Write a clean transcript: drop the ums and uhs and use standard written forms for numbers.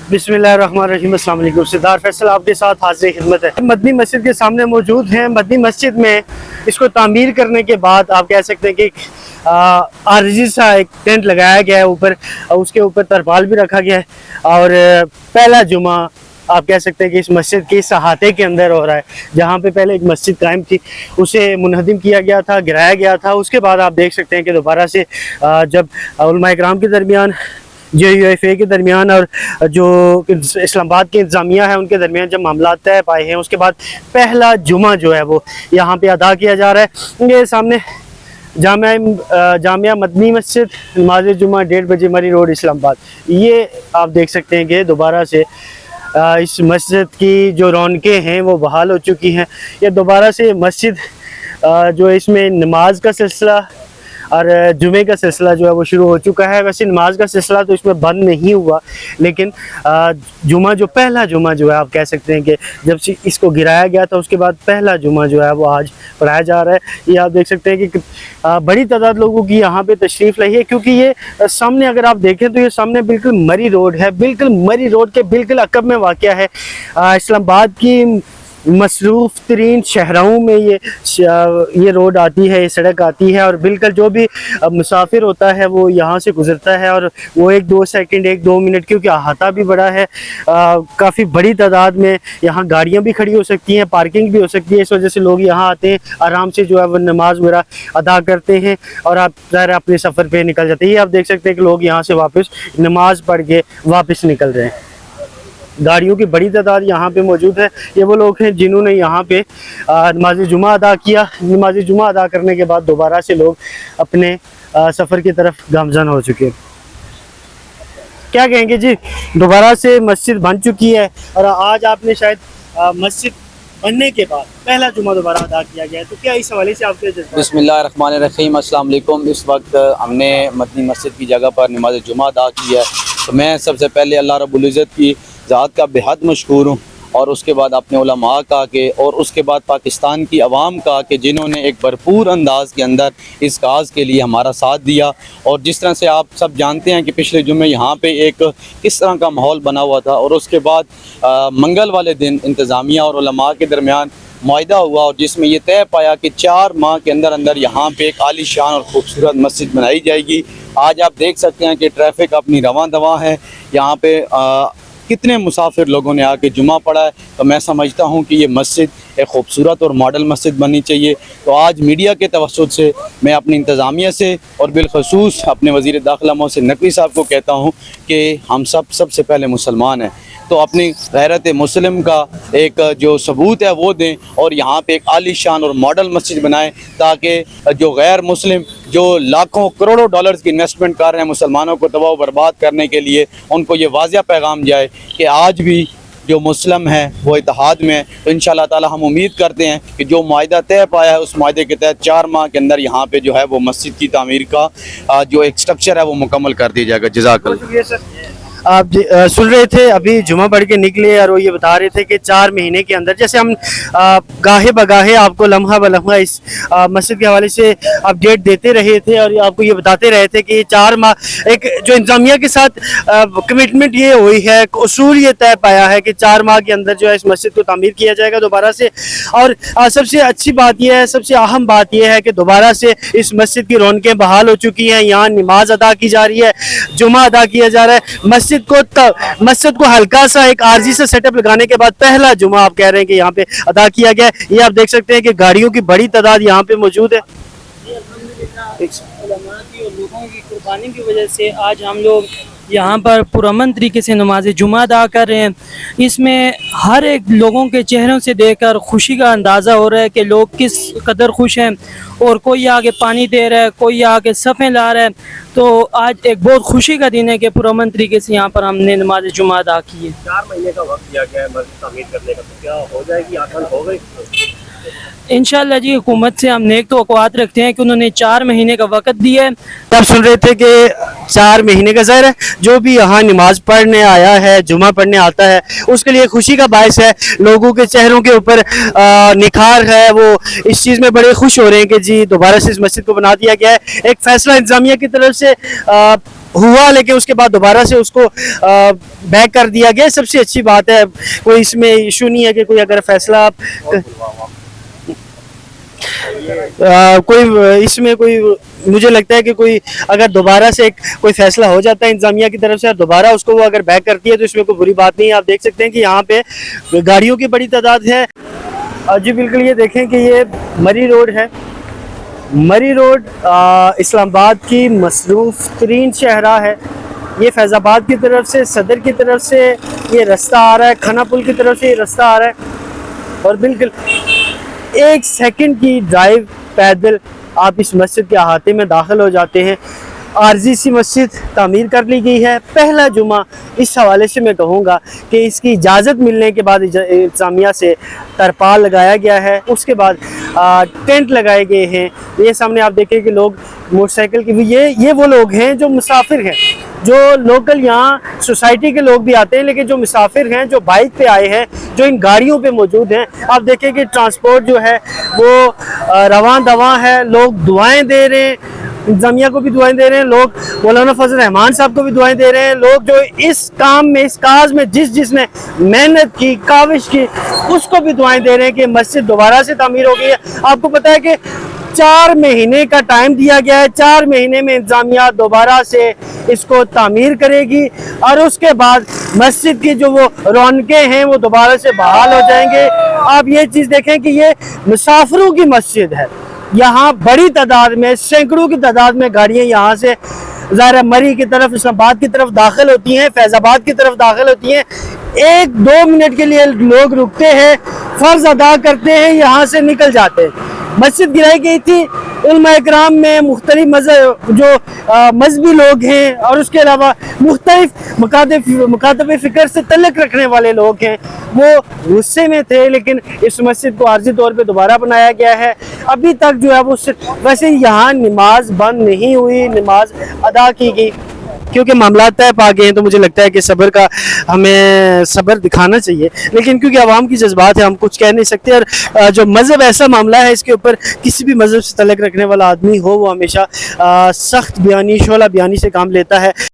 बिस्मिल्लाहिर्रहमानिर्रहीम। अस्सलाम वालेकुम। सरदार फैसल आपके साथ हाजिर खिदमत है। मदनी मस्जिद के सामने मौजूद हैं। मदनी मस्जिद में इसको तामीर करने के बाद आप कह सकते हैं कि आरजी सा एक टेंट लगाया गया है ऊपर, उसके ऊपर तरपाल भी रखा गया है और पहला जुमा आप कह सकते हैं कि इस मस्जिद के इस अहाते के अंदर हो रहा है। जहाँ पे पहले एक मस्जिद कायम थी उसे मुनहदिम किया गया था, गिराया गया था। उसके बाद आप देख सकते हैं कि दोबारा से जब उलमा इकराम के दरमियान, JUFA के दरमियान और जो इस्लामाबाद की इंतज़ामिया है उनके दरमियान जब मामला तय पाए हैं, उसके बाद पहला जुमा जो है वो यहाँ पे अदा किया जा रहा है। ये सामने जामिया मदनी मस्जिद, नमाज जुमा 1:30 बजे मरी रोड इस्लामाबाद। ये आप देख सकते हैं कि दोबारा से इस मस्जिद की जो रौनकें हैं वो बहाल हो चुकी हैं। ये दोबारा से मस्जिद जो इसमें नमाज का सिलसिला और जुमे का सिलसिला जो है वो शुरू हो चुका है। वैसे नमाज का सिलसिला तो इसमें बंद नहीं हुआ, लेकिन जुमा जो पहला जुमा जो है आप कह सकते हैं कि जब से इसको गिराया गया था उसके बाद पहला जुमा जो है वो आज पढ़ाया जा रहा है। ये आप देख सकते हैं कि बड़ी तादाद लोगों की यहाँ पे तशरीफ़ लाई है, क्योंकि ये सामने अगर आप देखें तो ये सामने बिल्कुल मरी रोड है। बिल्कुल मरी रोड के बिल्कुल अकब में वाक़या है। इस्लामाबाद की मसरूफ़ तरीन शहरों में ये रोड आती है, ये सड़क आती है और बिल्कुल जो भी मुसाफिर होता है वो यहाँ से गुज़रता है और वो 1-2 सेकंड 1-2 मिनट, क्योंकि अहाता भी बड़ा है, काफ़ी बड़ी तादाद में यहाँ गाड़ियाँ भी खड़ी हो सकती हैं, पार्किंग भी हो सकती है। इस वजह से लोग यहाँ आते हैं, आराम से जो है वो नमाज वगैरह अदा करते हैं और आप ज़ाहिर अपने सफ़र पर निकल जाते हैं। ये आप देख सकते हैं कि लोग यहाँ से वापस नमाज पढ़ के वापस निकल रहे हैं। गाड़ियों की बड़ी तादाद यहाँ पे मौजूद है। ये वो लोग हैं जिन्होंने यहाँ पे नमाज जुमा अदा किया। नमाज जुमा अदा करने के बाद दोबारा से लोग अपने सफ़र की तरफ गामज़न हो चुके हैं। क्या कहेंगे जी, दोबारा से मस्जिद बन चुकी है और आज आपने शायद मस्जिद बनने के बाद पहला जुमा दोबारा अदा किया गया है, तो क्या इस हवाले से आपके बिस्मिल्लाहिर्रहमानिर्रहीम। अस्सलाम वालेकुम। इस वक्त हमने मदनी मस्जिद की जगह पर नमाज जुमा अदा की है, तो मैं सबसे पहले अल्लाह रब्बुल इज़्ज़त की ज़ात का बेहद मशकूर हूँ और उसके बाद अपने उलमा का के और उसके बाद पाकिस्तान की आवाम का कि जिन्होंने एक भरपूर अंदाज के अंदर इस काज के लिए हमारा साथ दिया। और जिस तरह से आप सब जानते हैं कि पिछले जुमे यहाँ पे एक किस तरह का माहौल बना हुआ था और उसके बाद मंगल वाले दिन इंतज़ामिया और उलमा के दरमियान मुआहिदा हुआ और जिसमें ये तय पाया कि 4 माह के अंदर अंदर यहाँ पे एक आलीशान और ख़ूबसूरत मस्जिद बनाई जाएगी। आज आप देख सकते हैं कि ट्रैफिक अपनी रवां दवा है। यहाँ पे कितने मुसाफिर लोगों ने आके जुमा पढ़ा है, तो मैं समझता हूँ कि ये मस्जिद एक ख़ूबसूरत और मॉडल मस्जिद बननी चाहिए। तो आज मीडिया के तवस्सुत से मैं अपनी इंतज़ामिया से और बिलखसूस अपने वज़ीर दाखिला मोहसिन नकवी साहब को कहता हूँ कि हम सबसे पहले मुसलमान हैं, तो अपनी गैरत मुस्लिम का एक जो सबूत है वो दें और यहाँ पे एक आलीशान और मॉडल मस्जिद बनाएं, ताकि जो गैर मुस्लिम जो लाखों करोड़ों डॉलर्स की इन्वेस्टमेंट कर रहे हैं मुसलमानों को तबाह बर्बाद करने के लिए, उनको ये वाज़िया पैगाम जाए कि आज भी जो मुस्लिम है वो इत्तेहाद में है। तो इंशाअल्लाह ताला हम उम्मीद करते हैं कि जो मुआहिदा तय पाया है उस मुआहिदे के तहत 4 माह के अंदर यहाँ पे जो है वो मस्जिद की तामीर का जो एक स्ट्रक्चर है वो मुकम्मल कर दिया जाएगा। जज़ाकल्लाह। आप सुन रहे थे, अभी जुमा पढ़ के निकले और वो ये बता रहे थे कि 4 महीने के अंदर, जैसे हम गाहे बगाहे आपको लम्हा ब लम्हा इस मस्जिद के हवाले से अपडेट देते रहे थे और आपको ये बताते रहे थे कि 4 माह एक जो इंतज़ामिया के साथ कमिटमेंट ये हुई है, उसूल ये तय पाया है कि 4 माह के अंदर जो है इस मस्जिद को तामीर किया जाएगा दोबारा से। और सबसे अच्छी बात यह है, सबसे अहम बात यह है कि दोबारा से इस मस्जिद की रौनकें बहाल हो चुकी हैं। यहाँ नमाज अदा की जा रही है, जुमा अदा किया जा रहा है। मस्जिद को हल्का सा एक आरजी से सेटअप लगाने के बाद पहला जुमा आप कह रहे हैं कि यहाँ पे अदा किया गया है। ये आप देख सकते हैं कि गाड़ियों की बड़ी तादाद यहाँ पे मौजूद है। उलमा की और लोगों की कुर्बानी की वजह से आज हम लोग यहाँ पर पुरअमन तरीके से नमाज जुमा अदा कर रहे हैं। इसमें हर एक लोगों के चेहरों से देखकर खुशी का अंदाज़ा हो रहा है कि लोग किस कदर खुश हैं और कोई आगे पानी दे रहा है, कोई आगे सफ़े ला रहा है। तो आज एक बहुत खुशी का दिन है कि पुरअमन तरीके से यहाँ पर हमने नमाज जुमा अदा की है। 4 महीने का वक्त दिया गया है मस्जिद तामीर करने का, तो क्या हो जाएगी, आसान हो गई? इंशाअल्लाह जी, हुकूमत से हम नेक तवक्कुआत रखते हैं कि उन्होंने 4 महीने का वक़्त दिया है। आप सुन रहे थे कि 4 महीने का, ज़ाहिर है जो भी यहाँ नमाज पढ़ने आया है, जुमा पढ़ने आता है, उसके लिए खुशी का बायस है। लोगों के चेहरों के ऊपर निखार है, वो इस चीज़ में बड़े खुश हो रहे हैं कि जी दोबारा से इस मस्जिद को बना दिया गया है। एक फैसला इंतज़ामिया की तरफ से हुआ लेकिन उसके बाद दोबारा से उसको बैक कर दिया गया, सबसे अच्छी बात है। कोई इसमें इशू नहीं है कि कोई अगर फैसला आप कोई इसमें कोई, मुझे लगता है कि कोई अगर दोबारा से कोई फैसला हो जाता है इंतजामिया की तरफ से और दोबारा उसको वो अगर बैक करती है तो इसमें कोई बुरी बात नहीं है। आप देख सकते हैं कि यहाँ पे गाड़ियों की बड़ी तादाद है। जी बिल्कुल, ये देखें कि ये मरी रोड है। मरी रोड इस्लामाबाद की मसरूफ़ तरीन शहरा है। ये फैज़ाबाद की तरफ से, सदर की तरफ से ये रास्ता आ रहा है, खाना पुल की तरफ से ये रास्ता आ रहा है और बिल्कुल 1 सेकंड की ड्राइव पैदल आप इस मस्जिद के अहाते में दाखिल हो जाते हैं। आरजी सी मस्जिद तामीर कर ली गई है। पहला जुमा इस हवाले से मैं कहूँगा कि इसकी इजाज़त मिलने के बाद इंतज़ामिया से तरपाल लगाया गया है, उसके बाद टेंट लगाए गए हैं। ये सामने आप देखें कि लोग मोटरसाइकिल की, ये वो लोग हैं जो मुसाफिर हैं, जो लोकल यहाँ सोसाइटी के लोग भी आते हैं, लेकिन जो मुसाफिर हैं, जो बाइक पे आए हैं, जो इन गाड़ियों पे मौजूद हैं, आप देखें कि ट्रांसपोर्ट जो है वो रवां दवां है। लोग दुआएं दे रहे हैं, इंतजामिया को भी दुआएं दे रहे हैं, लोग मौलाना फजल रहमान साहब को भी दुआएं दे रहे हैं। लोग जो इस काम में, इस काज में जिसने मेहनत की, काविश की, उसको भी दुआएं दे रहे हैं कि मस्जिद दोबारा से तामीर हो गई है। आपको पता है कि 4 महीने का टाइम दिया गया है। 4 महीने में इंतजामिया दोबारा से इसको तामीर करेगी और उसके बाद मस्जिद की जो वो रौनकें हैं वो दोबारा से बहाल हो जाएंगे। आप ये चीज़ देखें कि ये मुसाफिरों की मस्जिद है। यहाँ बड़ी तादाद में, सैकड़ों की तादाद में गाड़ियाँ यहाँ से ज़ाहिर मरी की तरफ, इस्लामाबाद की तरफ दाखिल होती हैं, फैज़ाबाद की तरफ दाखिल होती हैं। 1-2 मिनट के लिए लोग रुकते हैं, फ़र्ज अदा करते हैं, यहाँ से निकल जाते हैं। मस्जिद गिराई गई थी। उलमा इकराम में मुख्तलिफ मज़हब जो मजहबी लोग हैं और उसके अलावा मुख्तलिफ मुकातब फ़िक्र से तल्लुक़ रखने वाले लोग हैं, वो गुस्से में थे, लेकिन इस मस्जिद को आर्जी तौर पे दोबारा बनाया गया है। अभी तक जो है वो वैसे यहाँ नमाज बंद नहीं हुई, नमाज अदा की गई, क्योंकि मामला तय पा गए हैं। तो मुझे लगता है कि सब्र का हमें सब्र दिखाना चाहिए, लेकिन क्योंकि आवाम की जज्बात है, हम कुछ कह नहीं सकते। और जो मज़हब ऐसा मामला है, इसके ऊपर किसी भी मज़हब से तल्लुक़ रखने वाला आदमी हो, वो हमेशा सख्त बयानी, शोला बयानी से काम लेता है।